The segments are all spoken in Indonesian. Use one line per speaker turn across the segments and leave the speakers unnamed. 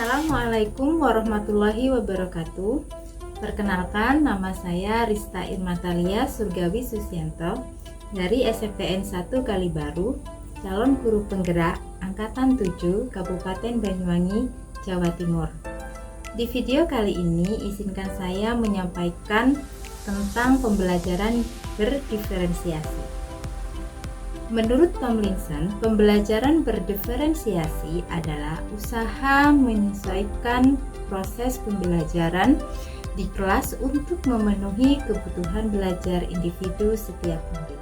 Assalamualaikum warahmatullahi wabarakatuh. Perkenalkan, nama saya Rista Irmatalia Surgawi Susianto dari SMPN 1 Kalibaru, calon guru penggerak Angkatan 7 Kabupaten Banyuwangi, Jawa Timur. Di video kali ini izinkan saya menyampaikan tentang pembelajaran berdiferensiasi. Menurut Tomlinson, pembelajaran berdiferensiasi adalah usaha menyesuaikan proses pembelajaran di kelas untuk memenuhi kebutuhan belajar individu setiap murid.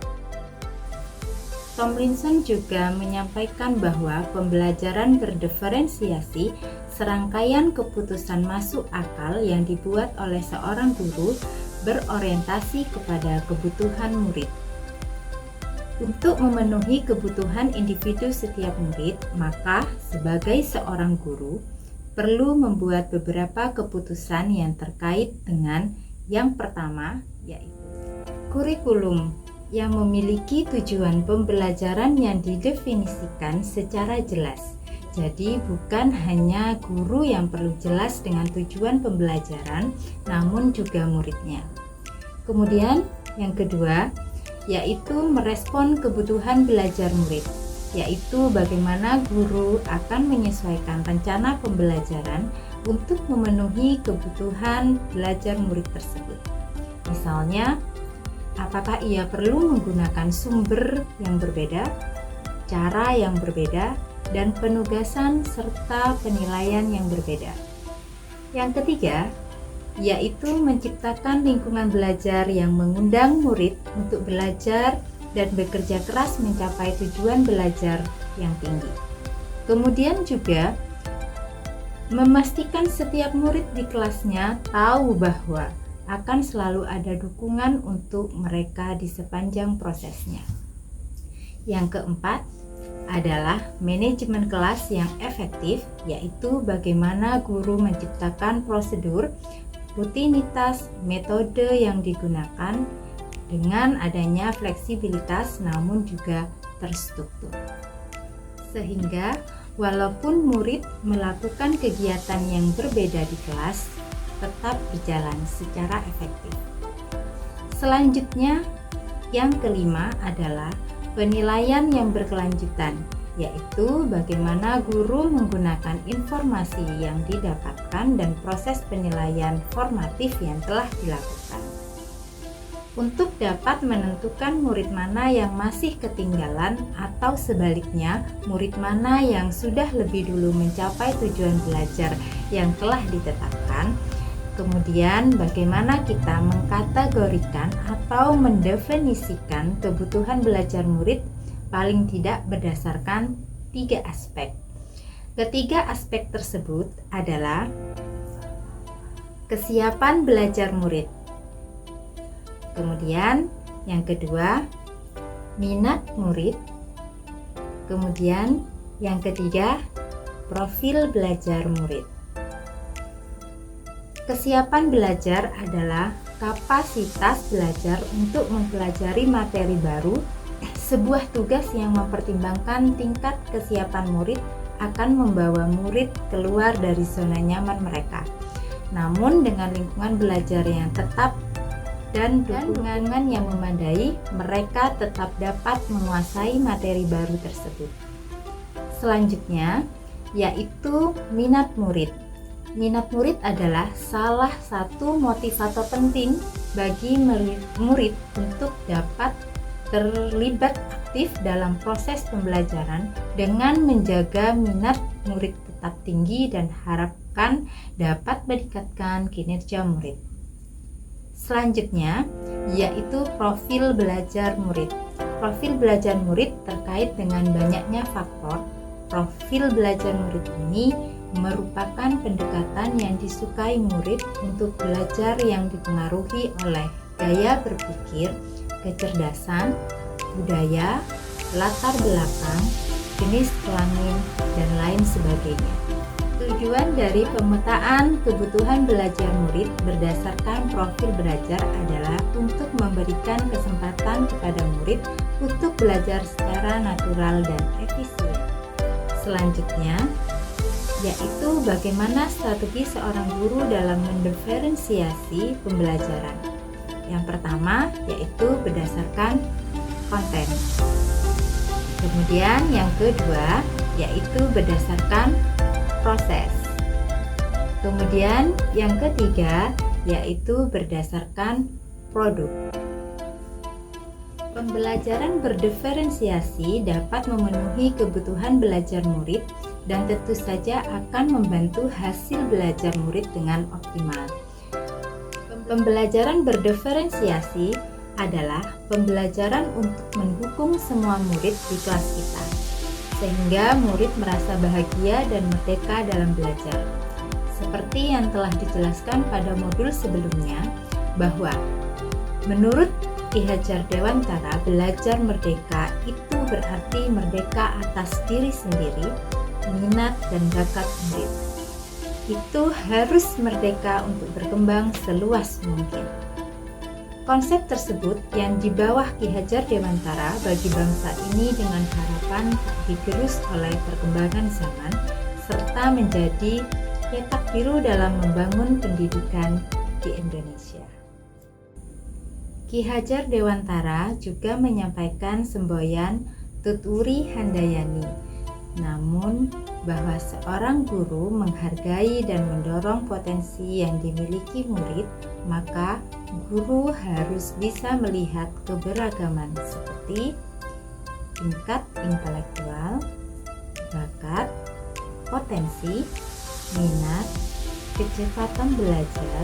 Tomlinson juga menyampaikan bahwa pembelajaran berdiferensiasi serangkaian keputusan masuk akal yang dibuat oleh seorang guru berorientasi kepada kebutuhan murid. Untuk memenuhi kebutuhan individu setiap murid, maka sebagai seorang guru perlu membuat beberapa keputusan yang terkait dengan yang pertama, yaitu kurikulum yang memiliki tujuan pembelajaran yang didefinisikan secara jelas. Jadi bukan hanya guru yang perlu jelas dengan tujuan pembelajaran, namun juga muridnya. Kemudian yang kedua, yaitu merespon kebutuhan belajar murid, yaitu bagaimana guru akan menyesuaikan rencana pembelajaran untuk memenuhi kebutuhan belajar murid tersebut. Misalnya, apakah ia perlu menggunakan sumber yang berbeda, cara yang berbeda, dan penugasan serta penilaian yang berbeda. Yang ketiga, yaitu menciptakan lingkungan belajar yang mengundang murid untuk belajar dan bekerja keras mencapai tujuan belajar yang tinggi. Kemudian juga memastikan setiap murid di kelasnya tahu bahwa akan selalu ada dukungan untuk mereka di sepanjang prosesnya. Yang keempat adalah manajemen kelas yang efektif, yaitu bagaimana guru menciptakan prosedur, rutinitas, metode yang digunakan dengan adanya fleksibilitas namun juga terstruktur. Sehingga walaupun murid melakukan kegiatan yang berbeda di kelas, tetap berjalan secara efektif. Selanjutnya, yang kelima adalah penilaian yang berkelanjutan, yaitu bagaimana guru menggunakan informasi yang didapatkan dan proses penilaian formatif yang telah dilakukan untuk dapat menentukan murid mana yang masih ketinggalan atau sebaliknya murid mana yang sudah lebih dulu mencapai tujuan belajar yang telah ditetapkan. Kemudian bagaimana kita mengkategorikan atau mendefinisikan kebutuhan belajar murid paling tidak berdasarkan 3 aspek. Ketiga aspek tersebut adalah kesiapan belajar murid. Kemudian yang kedua, minat murid. Kemudian yang ketiga, profil belajar murid. Kesiapan belajar adalah kapasitas belajar untuk mempelajari materi baru. Sebuah tugas yang mempertimbangkan tingkat kesiapan murid akan membawa murid keluar dari zona nyaman mereka. Namun dengan lingkungan belajar yang tetap dan dukungan yang memadai, mereka tetap dapat menguasai materi baru tersebut. Selanjutnya, yaitu minat murid. Minat murid adalah salah satu motivator penting bagi murid untuk dapat terlibat aktif dalam proses pembelajaran dengan menjaga minat murid tetap tinggi dan harapkan dapat meningkatkan kinerja murid. Selanjutnya, yaitu profil belajar murid. Profil belajar murid terkait dengan banyaknya faktor. Profil belajar murid ini merupakan pendekatan yang disukai murid untuk belajar yang dipengaruhi oleh gaya berpikir, kecerdasan, budaya, latar belakang, jenis kelamin, dan lain sebagainya. Tujuan dari pemetaan kebutuhan belajar murid berdasarkan profil belajar adalah untuk memberikan kesempatan kepada murid untuk belajar secara natural dan efisien. Selanjutnya, yaitu bagaimana strategi seorang guru dalam mendiferensiasi pembelajaran. Yang pertama yaitu berdasarkan konten. Kemudian yang kedua yaitu berdasarkan proses. Kemudian yang ketiga yaitu berdasarkan produk. Pembelajaran berdiferensiasi dapat memenuhi kebutuhan belajar murid dan tentu saja akan membantu hasil belajar murid dengan optimal. Pembelajaran berdiferensiasi adalah pembelajaran untuk mendukung semua murid di kelas kita, sehingga murid merasa bahagia dan merdeka dalam belajar. Seperti yang telah dijelaskan pada modul sebelumnya, bahwa menurut Ki Hajar Dewantara, belajar merdeka itu berarti merdeka atas diri sendiri, minat dan bakat murid. Itu harus merdeka untuk berkembang seluas mungkin. Konsep tersebut yang di bawah Ki Hajar Dewantara bagi bangsa ini dengan harapan tak digerus oleh perkembangan zaman, serta menjadi cetak biru dalam membangun pendidikan di Indonesia. Ki Hajar Dewantara juga menyampaikan semboyan Tuturi Handayani, namun bahwa seorang guru menghargai dan mendorong potensi yang dimiliki murid, maka guru harus bisa melihat keberagaman seperti tingkat intelektual, bakat, potensi, minat, kecepatan belajar,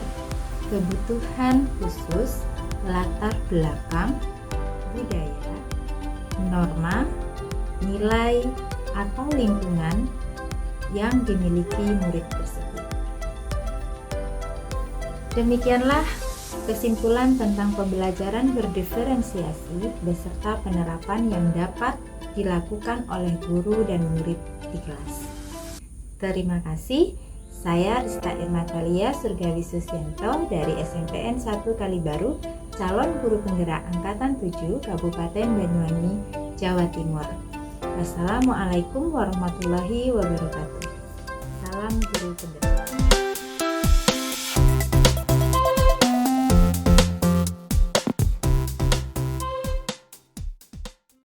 kebutuhan khusus, latar belakang, budaya, norma, nilai, atau lingkungan yang dimiliki murid tersebut. Demikianlah kesimpulan tentang pembelajaran berdiferensiasi beserta penerapan yang dapat dilakukan oleh guru dan murid di kelas. Terima kasih. Saya Rista Irma Thalia Surgawi Susianto dari SMPN 1 Kalibaru, calon guru penggerak Angkatan 7 Kabupaten Banyuwangi, Jawa Timur. Wassalamualaikum warahmatullahi wabarakatuh. Salam guru penggerak.